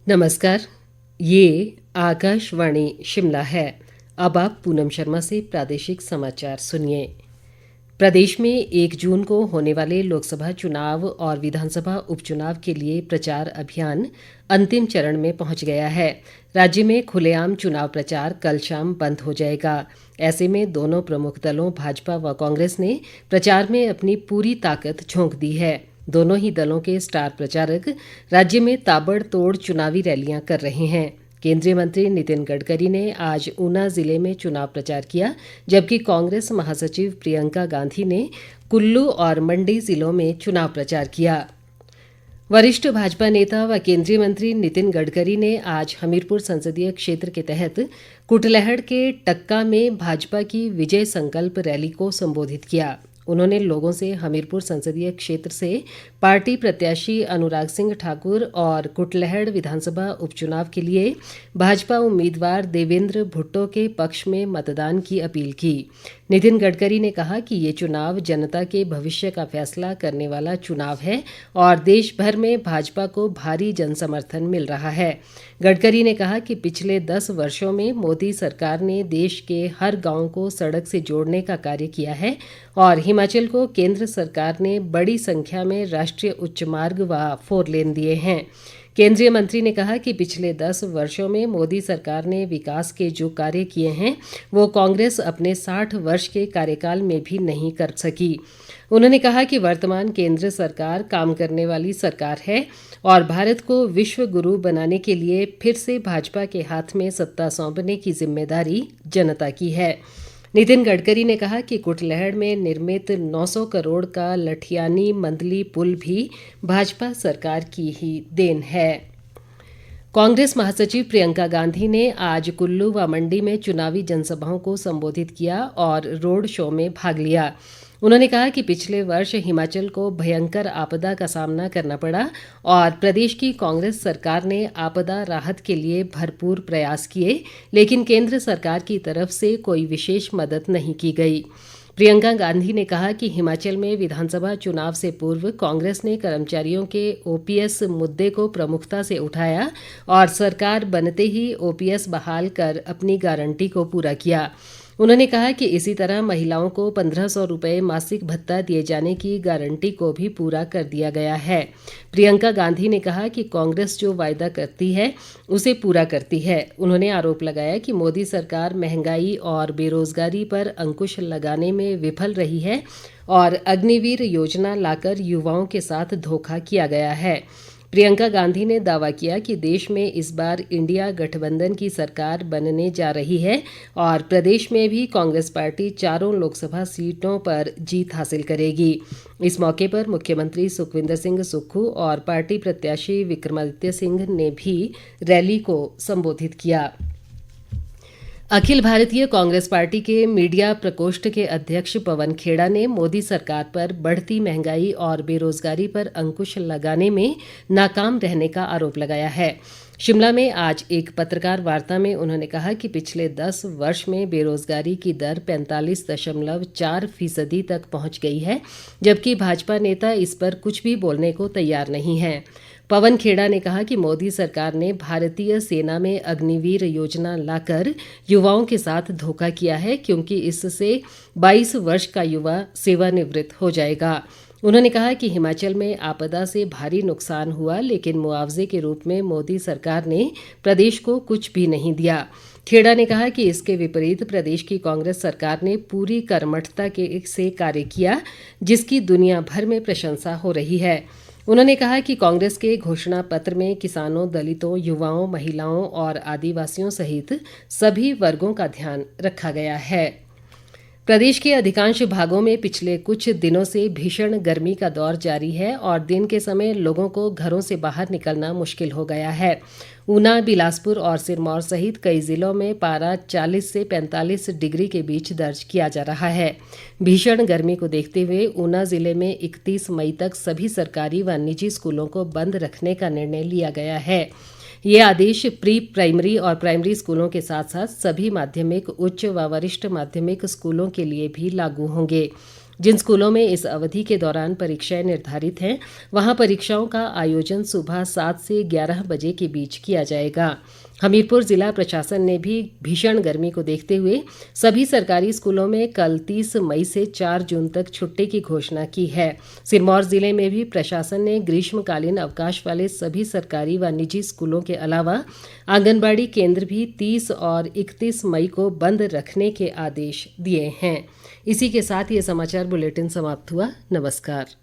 नमस्कार। ये आकाशवाणी शिमला है। अब आप पूनम शर्मा से प्रादेशिक समाचार सुनिए। प्रदेश में 1 जून को होने वाले लोकसभा चुनाव और विधानसभा उपचुनाव के लिए प्रचार अभियान अंतिम चरण में पहुंच गया है। राज्य में खुलेआम चुनाव प्रचार कल शाम बंद हो जाएगा। ऐसे में दोनों प्रमुख दलों भाजपा व कांग्रेस ने प्रचार में अपनी पूरी ताकत झोंक दी है। दोनों ही दलों के स्टार प्रचारक राज्य में ताबड़तोड़ चुनावी रैलियां कर रहे हैं। केंद्रीय मंत्री नितिन गडकरी ने आज ऊना जिले में चुनाव प्रचार किया, जबकि कांग्रेस महासचिव प्रियंका गांधी ने कुल्लू और मंडी जिलों में चुनाव प्रचार किया। वरिष्ठ भाजपा नेता व केंद्रीय मंत्री नितिन गडकरी ने आज हमीरपुर संसदीय क्षेत्र के तहत कुटलैहड़ के टक्का में भाजपा की विजय संकल्प रैली को संबोधित किया। उन्होंने लोगों से हमीरपुर संसदीय क्षेत्र से पार्टी प्रत्याशी अनुराग सिंह ठाकुर और कुटलैहड़ विधानसभा उपचुनाव के लिए भाजपा उम्मीदवार देवेंद्र भुट्टो के पक्ष में मतदान की अपील की। नितिन गडकरी ने कहा कि ये चुनाव जनता के भविष्य का फैसला करने वाला चुनाव है और देश भर में भाजपा को भारी जनसमर्थन मिल रहा है। गडकरी ने कहा कि पिछले 10 वर्षों में मोदी सरकार ने देश के हर गांव को सड़क से जोड़ने का कार्य किया है और हिमाचल को केंद्र सरकार ने बड़ी संख्या में राष्ट्रीय उच्च मार्ग व 4 लेन दिए हैं। केंद्रीय मंत्री ने कहा कि पिछले 10 वर्षों में मोदी सरकार ने विकास के जो कार्य किए हैं वो कांग्रेस अपने 60 वर्ष के कार्यकाल में भी नहीं कर सकी। उन्होंने कहा कि वर्तमान केंद्र सरकार काम करने वाली सरकार है और भारत को विश्व गुरु बनाने के लिए फिर से भाजपा के हाथ में सत्ता सौंपने की जिम्मेदारी जनता की है। नितिन गडकरी ने कहा कि कुटलैहड़ में निर्मित 900 करोड़ का लठियानी मंदली पुल भी भाजपा सरकार की ही देन है। कांग्रेस महासचिव प्रियंका गांधी ने आज कुल्लू व मंडी में चुनावी जनसभाओं को संबोधित किया और रोड शो में भाग लिया। उन्होंने कहा कि पिछले वर्ष हिमाचल को भयंकर आपदा का सामना करना पड़ा और प्रदेश की कांग्रेस सरकार ने आपदा राहत के लिए भरपूर प्रयास किए, लेकिन केंद्र सरकार की तरफ से कोई विशेष मदद नहीं की गई। प्रियंका गांधी ने कहा कि हिमाचल में विधानसभा चुनाव से पूर्व कांग्रेस ने कर्मचारियों के ओपीएस मुद्दे को प्रमुखता से उठाया और सरकार बनते ही ओपीएस बहाल कर अपनी गारंटी को पूरा किया। उन्होंने कहा कि इसी तरह महिलाओं को 1500 रुपये मासिक भत्ता दिए जाने की गारंटी को भी पूरा कर दिया गया है। प्रियंका गांधी ने कहा कि कांग्रेस जो वायदा करती है उसे पूरा करती है। उन्होंने आरोप लगाया कि मोदी सरकार महंगाई और बेरोजगारी पर अंकुश लगाने में विफल रही है और अग्निवीर योजना लाकर युवाओं के साथ धोखा किया गया है। प्रियंका गांधी ने दावा किया कि देश में इस बार इंडिया गठबंधन की सरकार बनने जा रही है और प्रदेश में भी कांग्रेस पार्टी 4 लोकसभा सीटों पर जीत हासिल करेगी। इस मौके पर मुख्यमंत्री सुखविंदर सिंह सुक्खू और पार्टी प्रत्याशी विक्रमादित्य सिंह ने भी रैली को संबोधित किया। अखिल भारतीय कांग्रेस पार्टी के मीडिया प्रकोष्ठ के अध्यक्ष पवन खेड़ा ने मोदी सरकार पर बढ़ती महंगाई और बेरोजगारी पर अंकुश लगाने में नाकाम रहने का आरोप लगाया है। शिमला में आज एक पत्रकार वार्ता में उन्होंने कहा कि पिछले 10 वर्ष में बेरोजगारी की दर 45.4% तक पहुंच गई है, जबकि भाजपा नेता इस पर कुछ भी बोलने को तैयार नहीं है। पवन खेड़ा ने कहा कि मोदी सरकार ने भारतीय सेना में अग्निवीर योजना लाकर युवाओं के साथ धोखा किया है, क्योंकि इससे 22 वर्ष का युवा सेवानिवृत्त हो जाएगा। उन्होंने कहा कि हिमाचल में आपदा से भारी नुकसान हुआ, लेकिन मुआवजे के रूप में मोदी सरकार ने प्रदेश को कुछ भी नहीं दिया। खेड़ा ने कहा कि इसके विपरीत प्रदेश की कांग्रेस सरकार ने पूरी कर्मठता से कार्य किया, जिसकी दुनिया भर में प्रशंसा हो रही है। उन्होंने कहा कि कांग्रेस के घोषणा पत्र में किसानों, दलितों, युवाओं, महिलाओं और आदिवासियों सहित सभी वर्गों का ध्यान रखा गया है। प्रदेश के अधिकांश भागों में पिछले कुछ दिनों से भीषण गर्मी का दौर जारी है और दिन के समय लोगों को घरों से बाहर निकलना मुश्किल हो गया है। ऊना, बिलासपुर और सिरमौर सहित कई जिलों में पारा 40 से 45 डिग्री के बीच दर्ज किया जा रहा है। भीषण गर्मी को देखते हुए ऊना जिले में 31 मई तक सभी सरकारी व निजी स्कूलों को बंद रखने का निर्णय लिया गया है। ये आदेश प्री प्राइमरी और प्राइमरी स्कूलों के साथ साथ सभी माध्यमिक, उच्च व वरिष्ठ माध्यमिक स्कूलों के लिए भी लागू होंगे। जिन स्कूलों में इस अवधि के दौरान परीक्षाएं निर्धारित हैं वहां परीक्षाओं का आयोजन सुबह 7 से 11 बजे के बीच किया जाएगा। हमीरपुर जिला प्रशासन ने भी भीषण गर्मी को देखते हुए सभी सरकारी स्कूलों में कल 30 मई से 4 जून तक छुट्टी की घोषणा की है। सिरमौर जिले में भी प्रशासन ने ग्रीष्मकालीन अवकाश वाले सभी सरकारी व निजी स्कूलों के अलावा आंगनबाड़ी केंद्र भी 30 और 31 मई को बंद रखने के आदेश दिए हैं। इसी के साथ ये समाचार बुलेटिन समाप्त हुआ। नमस्कार।